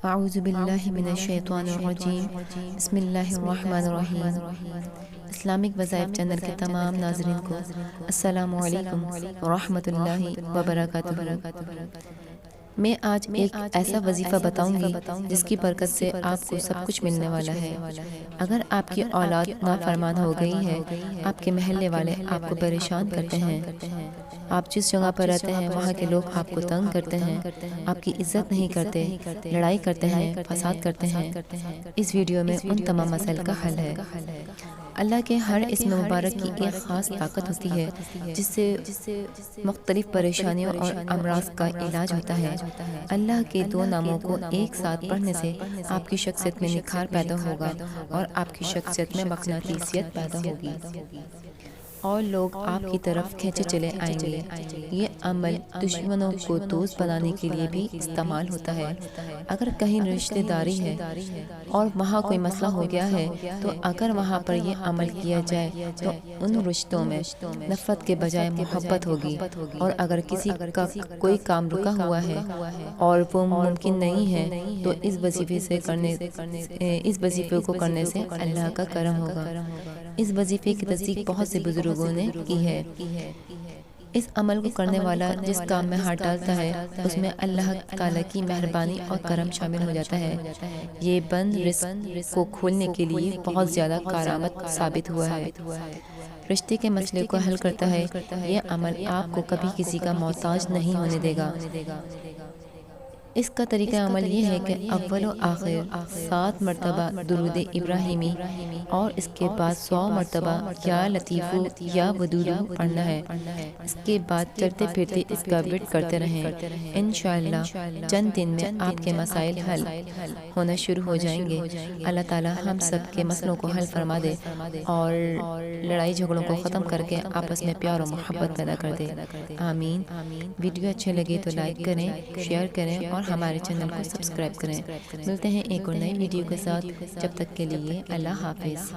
اعوذ باللہ من الشیطان الرجیم بسم اللہ الرحمن الرحیم۔ اسلامک وظائف چینل کے تمام ناظرین کو السلام علیکم ورحمۃ اللہ وبرکاتہ۔ میں آج ایک ایسا وظیفہ بتاؤں گی جس کی برکت سے آپ کو سب کچھ ملنے والا ہے۔ اگر آپ کی اولاد نافرمان ہو گئی ہے، آپ کے محلے والے آپ کو پریشان کرتے ہیں، آپ جس جگہ پر رہتے ہیں وہاں کے لوگ آپ کو تنگ کرتے ہیں، آپ کی عزت نہیں کرتے، لڑائی کرتے ہیں، فساد کرتے ہیں، اس ویڈیو میں ان تمام مسائل کا حل ہے۔ اللہ کے ہر اسم مبارک کی ایک خاص طاقت ہوتی ہے جس سے مختلف پریشانیوں اور امراض کا علاج ہوتا ہے۔ اللہ کے دو ناموں کو ایک ساتھ پڑھنے سے آپ کی شخصیت میں نکھار پیدا ہوگا اور آپ کی شخصیت میں مقناطیسیت پیدا ہوگی اور لوگ آپ کی طرف کھینچے چلے آئیں گے۔ یہ عمل دشمنوں کو دوست بنانے کے لیے بھی استعمال ہوتا ہے۔ اگر کہیں رشتہ داری ہے اور وہاں کوئی مسئلہ ہو گیا ہے تو اگر وہاں پر یہ عمل کیا جائے تو ان رشتوں میں نفرت کے بجائے محبت ہوگی، اور اگر کسی کا کوئی کام رکا ہوا ہے اور وہ ممکن نہیں ہے تو اس وظیفے کو کرنے سے اللہ کا کرم ہوگا۔ اس وظیفے کی تصدیق بہت سے بزرگوں نے کی ہے۔ اس عمل کو کرنے والا جس کام میں ہاتھ ڈالتا ہے اس میں اللہ تعالیٰ کی مہربانی اور کرم شامل ہو جاتا ہے۔ یہ بند رزق کو کھولنے کے لیے بہت زیادہ کارآمد ثابت ہوا ہے۔ رشتے کے مسئلے کو حل کرتا ہے۔ یہ عمل آپ کو کبھی کسی کا محتاج نہیں ہونے دے گا۔ اس کا طریقہ عمل یہ ہے کہ اول و آخر 7 مرتبہ درود ابراہیمی اور اس کے بعد 100 مرتبہ یا لطیفو یا ودودو پڑھنا ہے۔ اس کے بعد چلتے پھرتے اس کا ورد کرتے رہیں۔ انشاءاللہ چند دن میں آپ کے مسائل حل ہونا شروع ہو جائیں گے۔ اللہ تعالی ہم سب کے مسئلوں کو حل فرما دے اور لڑائی جھگڑوں کو ختم کر کے آپس میں پیار و محبت پیدا کر دے، آمین۔ ویڈیو اچھے لگے تو لائک کریں، شیئر کریں اور ہمارے چینل کو سبسکرائب کریں۔ ملتے ہیں ایک اور نئی ویڈیو کے ساتھ، جب تک کے لیے اللہ حافظ۔